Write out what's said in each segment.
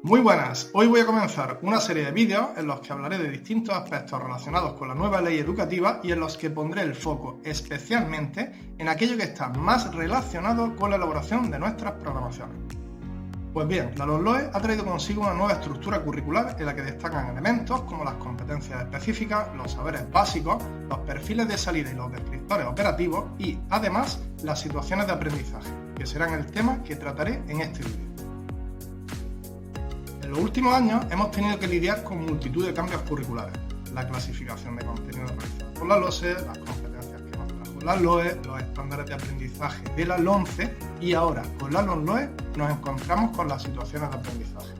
Muy buenas, hoy voy a comenzar una serie de vídeos en los que hablaré de distintos aspectos relacionados con la nueva ley educativa y en los que pondré el foco especialmente en aquello que está más relacionado con la elaboración de nuestras programaciones. Pues bien, la LOMLOE ha traído consigo una nueva estructura curricular en la que destacan elementos como las competencias específicas, los saberes básicos, los perfiles de salida y los descriptores operativos y, además, las situaciones de aprendizaje, que serán el tema que trataré en este vídeo. En los últimos años hemos tenido que lidiar con multitud de cambios curriculares, la clasificación de contenidos realizada por la LOSE, las competencias que nos trajo la LOE, los estándares de aprendizaje de la LOMCE y ahora con la LOMLOE nos encontramos con las situaciones de aprendizaje.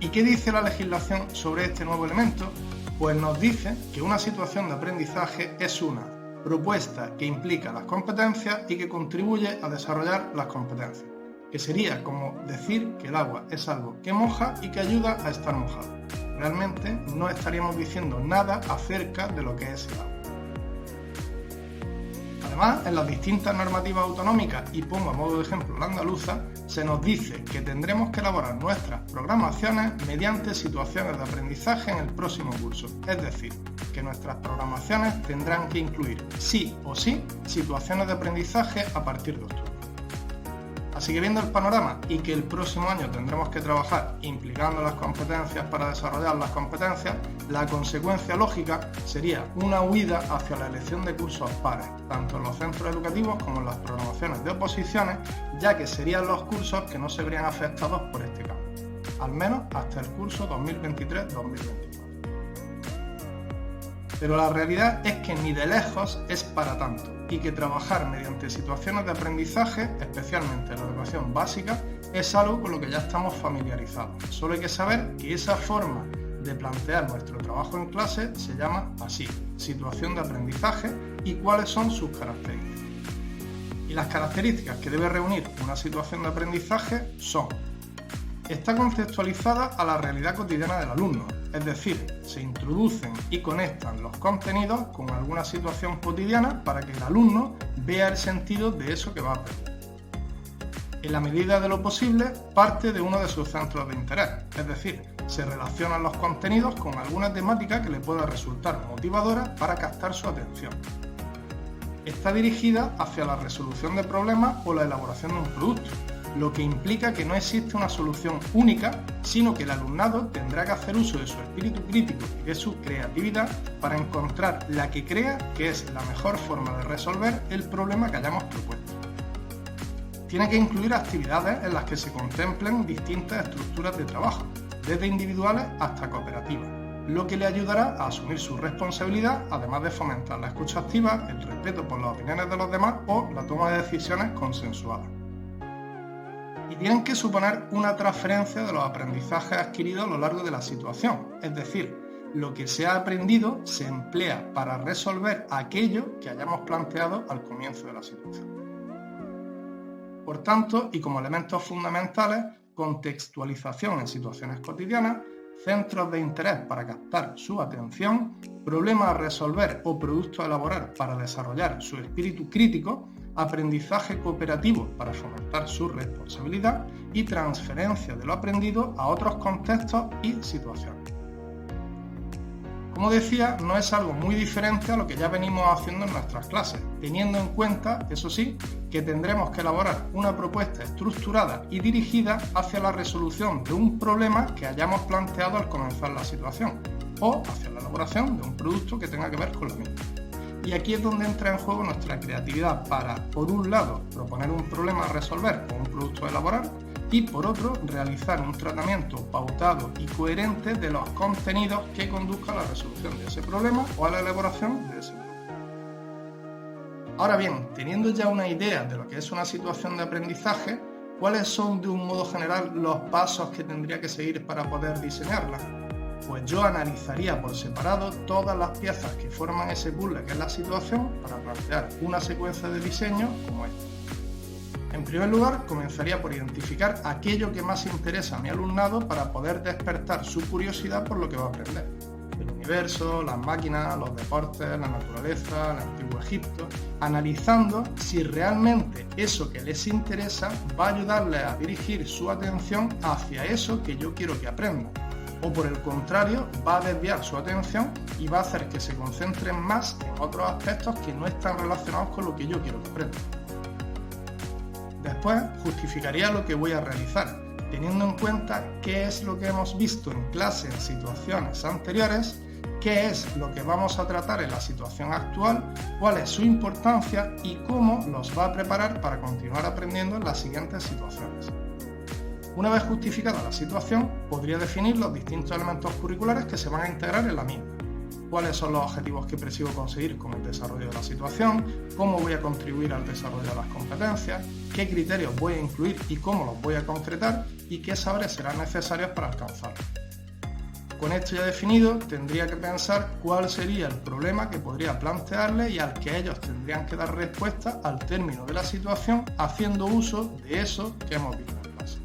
¿Y qué dice la legislación sobre este nuevo elemento? Pues nos dice que una situación de aprendizaje es una propuesta que implica las competencias y que contribuye a desarrollar las competencias, que sería como decir que el agua es algo que moja y que ayuda a estar mojado. Realmente no estaríamos diciendo nada acerca de lo que es el agua. Además, en las distintas normativas autonómicas, y pongo a modo de ejemplo la andaluza, se nos dice que tendremos que elaborar nuestras programaciones mediante situaciones de aprendizaje en el próximo curso. Es decir, que nuestras programaciones tendrán que incluir sí o sí situaciones de aprendizaje a partir de octubre. Así que viendo el panorama y que el próximo año tendremos que trabajar implicando las competencias para desarrollar las competencias, la consecuencia lógica sería una huida hacia la elección de cursos pares, tanto en los centros educativos como en las programaciones de oposiciones, ya que serían los cursos que no se verían afectados por este cambio, al menos hasta el curso 2023-2024. Pero la realidad es que ni de lejos es para tanto y que trabajar mediante situaciones de aprendizaje, especialmente en la educación básica, es algo con lo que ya estamos familiarizados. Solo hay que saber que esa forma de plantear nuestro trabajo en clase se llama así, situación de aprendizaje, y cuáles son sus características. Y las características que debe reunir una situación de aprendizaje son: está contextualizada a la realidad cotidiana del alumno, es decir, se introducen y conectan los contenidos con alguna situación cotidiana para que el alumno vea el sentido de eso que va a aprender. En la medida de lo posible, parte de uno de sus centros de interés, es decir, se relacionan los contenidos con alguna temática que le pueda resultar motivadora para captar su atención. Está dirigida hacia la resolución de problemas o la elaboración de un producto, lo que implica que no existe una solución única, sino que el alumnado tendrá que hacer uso de su espíritu crítico y de su creatividad para encontrar la que crea que es la mejor forma de resolver el problema que hayamos propuesto. Tiene que incluir actividades en las que se contemplen distintas estructuras de trabajo, desde individuales hasta cooperativas, lo que le ayudará a asumir su responsabilidad, además de fomentar la escucha activa, el respeto por las opiniones de los demás o la toma de decisiones consensuadas. Y tienen que suponer una transferencia de los aprendizajes adquiridos a lo largo de la situación, es decir, lo que se ha aprendido se emplea para resolver aquello que hayamos planteado al comienzo de la situación. Por tanto, y como elementos fundamentales, contextualización en situaciones cotidianas, centros de interés para captar su atención, problemas a resolver o productos a elaborar para desarrollar su espíritu crítico, aprendizaje cooperativo para fomentar su responsabilidad y transferencia de lo aprendido a otros contextos y situaciones. Como decía, no es algo muy diferente a lo que ya venimos haciendo en nuestras clases, teniendo en cuenta, eso sí, que tendremos que elaborar una propuesta estructurada y dirigida hacia la resolución de un problema que hayamos planteado al comenzar la situación, o hacia la elaboración de un producto que tenga que ver con lo mismo. Y aquí es donde entra en juego nuestra creatividad para, por un lado, proponer un problema a resolver o un producto a elaborar y, por otro, realizar un tratamiento pautado y coherente de los contenidos que conduzcan a la resolución de ese problema o a la elaboración de ese producto. Ahora bien, teniendo ya una idea de lo que es una situación de aprendizaje, ¿cuáles son de un modo general los pasos que tendría que seguir para poder diseñarla? Pues yo analizaría por separado todas las piezas que forman ese puzzle que es la situación para plantear una secuencia de diseño como esta. En primer lugar, comenzaría por identificar aquello que más interesa a mi alumnado para poder despertar su curiosidad por lo que va a aprender. El universo universo, las máquinas, los deportes, la naturaleza, el antiguo Egipto, analizando si realmente eso que les interesa va a ayudarles a dirigir su atención hacia eso que yo quiero que aprendan. O por el contrario, va a desviar su atención y va a hacer que se concentren más en otros aspectos que no están relacionados con lo que yo quiero que aprendan. Después, justificaría lo que voy a realizar, teniendo en cuenta qué es lo que hemos visto en clase en situaciones anteriores, qué es lo que vamos a tratar en la situación actual, cuál es su importancia y cómo los va a preparar para continuar aprendiendo en las siguientes situaciones. Una vez justificada la situación, podría definir los distintos elementos curriculares que se van a integrar en la misma. Cuáles son los objetivos que persigo conseguir con el desarrollo de la situación, cómo voy a contribuir al desarrollo de las competencias, qué criterios voy a incluir y cómo los voy a concretar y qué saberes serán necesarios para alcanzarlos. Con esto ya definido, tendría que pensar cuál sería el problema que podría plantearles y al que ellos tendrían que dar respuesta al término de la situación haciendo uso de eso que hemos visto en clase.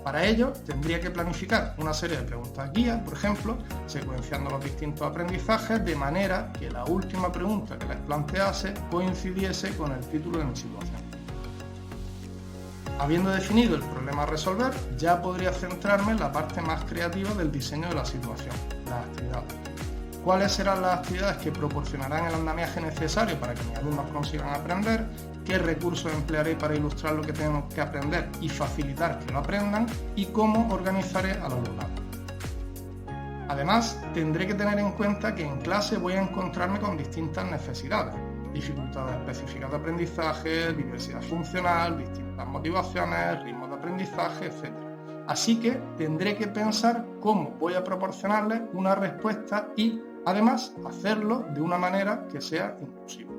Para ello, tendría que planificar una serie de preguntas guía, por ejemplo, secuenciando los distintos aprendizajes de manera que la última pregunta que les plantease coincidiese con el título de mi situación. Habiendo definido el problema a resolver, ya podría centrarme en la parte más creativa del diseño de la situación, las actividades. ¿Cuáles serán las actividades que proporcionarán el andamiaje necesario para que mis alumnos consigan aprender? ¿Qué recursos emplearé para ilustrar lo que tengo que aprender y facilitar que lo aprendan? ¿Y cómo organizaré al alumnado? Además, tendré que tener en cuenta que en clase voy a encontrarme con distintas necesidades, dificultades específicas de aprendizaje, diversidad funcional, distintas motivaciones, ritmos de aprendizaje, etc. Así que tendré que pensar cómo voy a proporcionarles una respuesta y, además, hacerlo de una manera que sea inclusiva.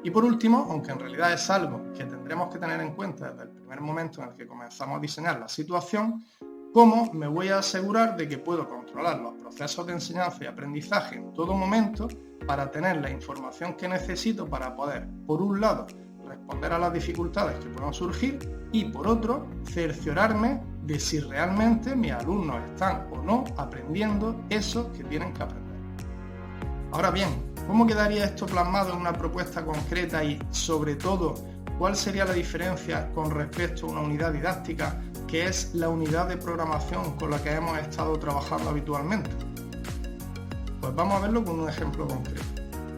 Y por último, aunque en realidad es algo que tendremos que tener en cuenta desde el primer momento en el que comenzamos a diseñar la situación, ¿cómo me voy a asegurar de que puedo controlar los procesos de enseñanza y aprendizaje en todo momento para tener la información que necesito para poder, por un lado, responder a las dificultades que puedan surgir y, por otro, cerciorarme de si realmente mis alumnos están o no aprendiendo eso que tienen que aprender? Ahora bien, ¿cómo quedaría esto plasmado en una propuesta concreta y, sobre todo, cuál sería la diferencia con respecto a una unidad didáctica que es la unidad de programación con la que hemos estado trabajando habitualmente? Pues vamos a verlo con un ejemplo concreto.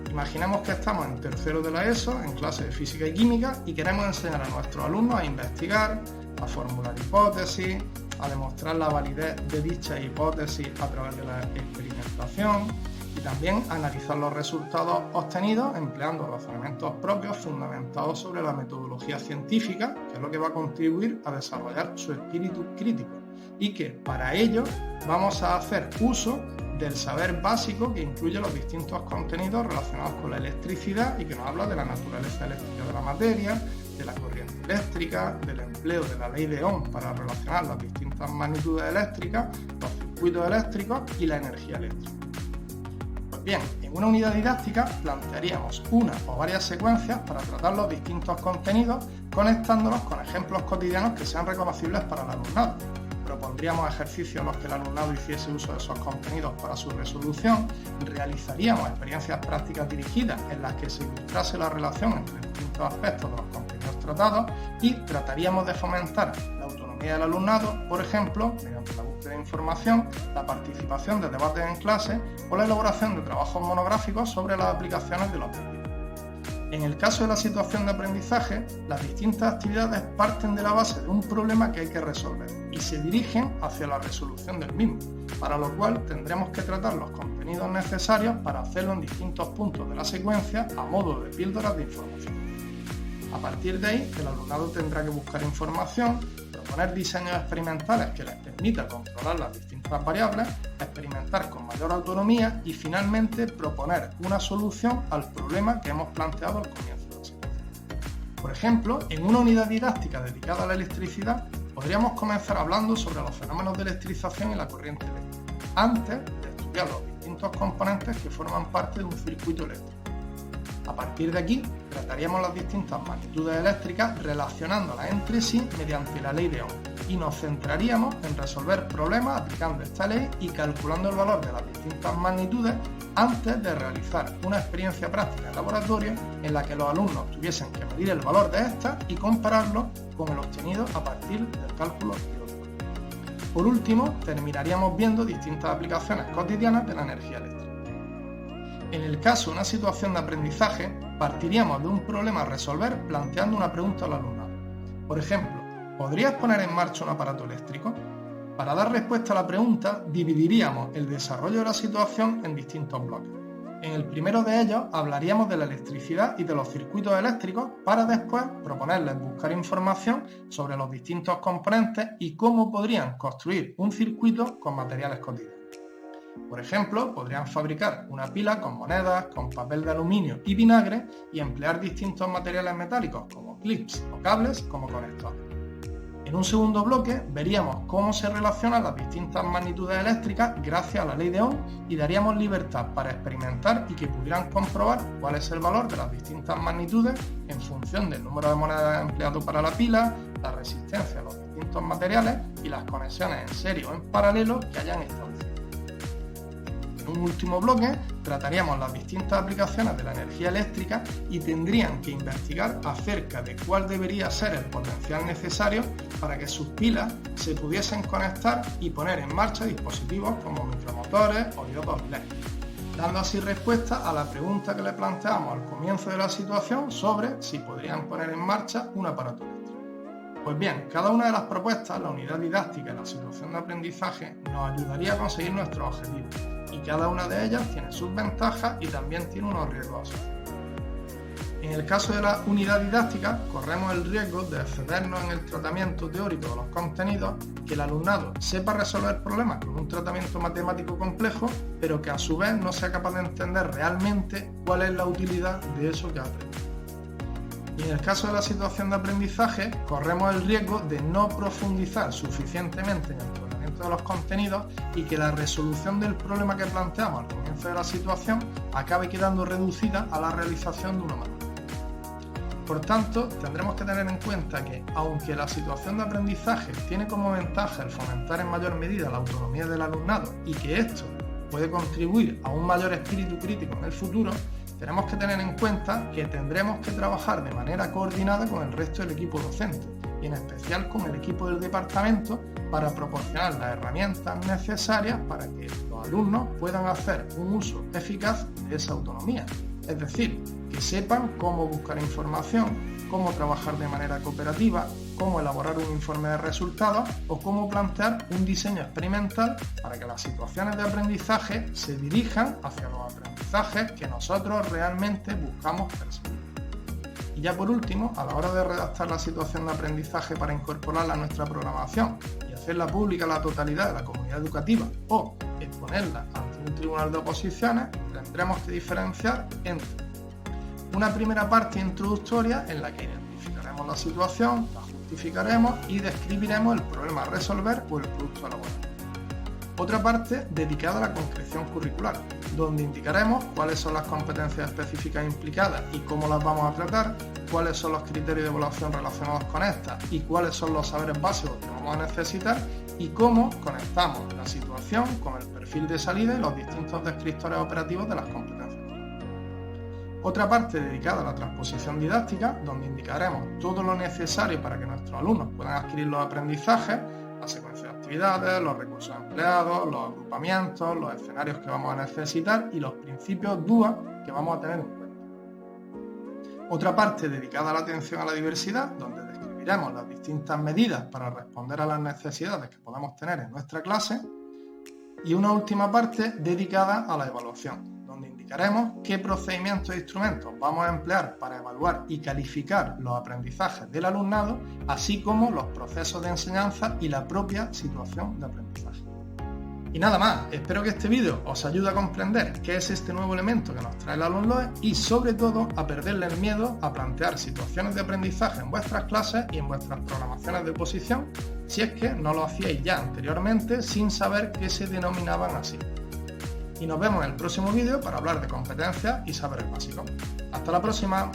Imaginemos que estamos en tercero de la ESO, en clase de física y química, y queremos enseñar a nuestros alumnos a investigar, a formular hipótesis, a demostrar la validez de dichas hipótesis a través de la experimentación y también a analizar los resultados obtenidos empleando razonamientos propios fundamentados sobre la metodología científica, que es lo que va a contribuir a desarrollar su espíritu crítico, y que para ello vamos a hacer uso del saber básico que incluye los distintos contenidos relacionados con la electricidad y que nos habla de la naturaleza eléctrica de la materia, de la corriente eléctrica, del empleo de la ley de Ohm para relacionar las distintas magnitudes eléctricas, los circuitos eléctricos y la energía eléctrica. Pues bien, en una unidad didáctica plantearíamos una o varias secuencias para tratar los distintos contenidos conectándolos con ejemplos cotidianos que sean reconocibles para el alumnado. Propondríamos ejercicios en los que el alumnado hiciese uso de esos contenidos para su resolución, realizaríamos experiencias prácticas dirigidas en las que se ilustrase la relación entre distintos aspectos de los contenidos tratados y trataríamos de fomentar la autonomía del alumnado, por ejemplo, mediante la búsqueda de información, la participación de debates en clase o la elaboración de trabajos monográficos sobre las aplicaciones de los aprendidos. En el caso de la situación de aprendizaje, las distintas actividades parten de la base de un problema que hay que resolver y se dirigen hacia la resolución del mismo, para lo cual tendremos que tratar los contenidos necesarios para hacerlo en distintos puntos de la secuencia a modo de píldoras de información. A partir de ahí, el alumnado tendrá que buscar información, proponer diseños experimentales que les permita controlar las distintas variables, experimentar con mayor autonomía y finalmente proponer una solución al problema que hemos planteado al comienzo de la secuencia. Por ejemplo, en una unidad didáctica dedicada a la electricidad, podríamos comenzar hablando sobre los fenómenos de electrización y la corriente eléctrica, antes de estudiar los distintos componentes que forman parte de un circuito eléctrico. A partir de aquí, trataríamos las distintas magnitudes eléctricas relacionándolas entre sí mediante la ley de Ohm y nos centraríamos en resolver problemas aplicando esta ley y calculando el valor de las distintas magnitudes antes de realizar una experiencia práctica en laboratorio en la que los alumnos tuviesen que medir el valor de estas y compararlo con el obtenido a partir del cálculo teórico. Por último, terminaríamos viendo distintas aplicaciones cotidianas de la energía eléctrica. En el caso de una situación de aprendizaje, partiríamos de un problema a resolver planteando una pregunta al alumnado. Por ejemplo, ¿podrías poner en marcha un aparato eléctrico? Para dar respuesta a la pregunta, dividiríamos el desarrollo de la situación en distintos bloques. En el primero de ellos hablaríamos de la electricidad y de los circuitos eléctricos para después proponerles buscar información sobre los distintos componentes y cómo podrían construir un circuito con materiales cotidianos. Por ejemplo, podrían fabricar una pila con monedas, con papel de aluminio y vinagre y emplear distintos materiales metálicos como clips o cables como conectores. En un segundo bloque veríamos cómo se relacionan las distintas magnitudes eléctricas gracias a la ley de Ohm y daríamos libertad para experimentar y que pudieran comprobar cuál es el valor de las distintas magnitudes en función del número de monedas empleado para la pila, la resistencia a los distintos materiales y las conexiones en serie o en paralelo que hayan establecido. En un último bloque trataríamos las distintas aplicaciones de la energía eléctrica y tendrían que investigar acerca de cuál debería ser el potencial necesario para que sus pilas se pudiesen conectar y poner en marcha dispositivos como micromotores o diodos LED, dando así respuesta a la pregunta que le planteamos al comienzo de la situación sobre si podrían poner en marcha un aparato eléctrico. Pues bien, cada una de las propuestas, la unidad didáctica y la situación de aprendizaje nos ayudaría a conseguir nuestros objetivos. Y cada una de ellas tiene sus ventajas y también tiene unos riesgos asociados. En el caso de la unidad didáctica, corremos el riesgo de excedernos en el tratamiento teórico de los contenidos, que el alumnado sepa resolver problemas con un tratamiento matemático complejo, pero que a su vez no sea capaz de entender realmente cuál es la utilidad de eso que ha aprendido. Y en el caso de la situación de aprendizaje, corremos el riesgo de no profundizar suficientemente en el tratamiento de los contenidos y que la resolución del problema que planteamos al comienzo de la situación acabe quedando reducida a la realización de una manual. Por tanto, tendremos que tener en cuenta que, aunque la situación de aprendizaje tiene como ventaja el fomentar en mayor medida la autonomía del alumnado y que esto puede contribuir a un mayor espíritu crítico en el futuro, tenemos que tener en cuenta que tendremos que trabajar de manera coordinada con el resto del equipo docente y en especial con el equipo del departamento para proporcionar las herramientas necesarias para que los alumnos puedan hacer un uso eficaz de esa autonomía. Es decir, que sepan cómo buscar información, cómo trabajar de manera cooperativa, cómo elaborar un informe de resultados o cómo plantear un diseño experimental para que las situaciones de aprendizaje se dirijan hacia los aprendizajes que nosotros realmente buscamos perseguir. Y ya por último, a la hora de redactar la situación de aprendizaje para incorporarla a nuestra programación y hacerla pública a la totalidad de la comunidad educativa o exponerla ante un tribunal de oposiciones, tendremos que diferenciar entre una primera parte introductoria en la que identificaremos la situación, la justificaremos y describiremos el problema a resolver o el producto a elaborar. Otra parte dedicada a la concreción curricular, donde indicaremos cuáles son las competencias específicas implicadas y cómo las vamos a tratar, cuáles son los criterios de evaluación relacionados con estas y cuáles son los saberes básicos que vamos a necesitar y cómo conectamos la situación con el perfil de salida y los distintos descriptores operativos de las competencias. Otra parte dedicada a la transposición didáctica, donde indicaremos todo lo necesario para que nuestros alumnos puedan adquirir los aprendizajes, la secuencia de actividades, los recursos empleados, los agrupamientos, los escenarios que vamos a necesitar y los principios DUA que vamos a tener en cuenta. Otra parte dedicada a la atención a la diversidad, donde describiremos las distintas medidas para responder a las necesidades que podamos tener en nuestra clase. Y una última parte dedicada a la evaluación, donde indicaremos qué procedimientos e instrumentos vamos a emplear para evaluar y calificar los aprendizajes del alumnado, así como los procesos de enseñanza y la propia situación de aprendizaje. Y nada más, espero que este vídeo os ayude a comprender qué es este nuevo elemento que nos trae el Alumloe y sobre todo a perderle el miedo a plantear situaciones de aprendizaje en vuestras clases y en vuestras programaciones de oposición, si es que no lo hacíais ya anteriormente sin saber que se denominaban así. Y nos vemos en el próximo vídeo para hablar de competencias y saberes básicos. ¡Hasta la próxima!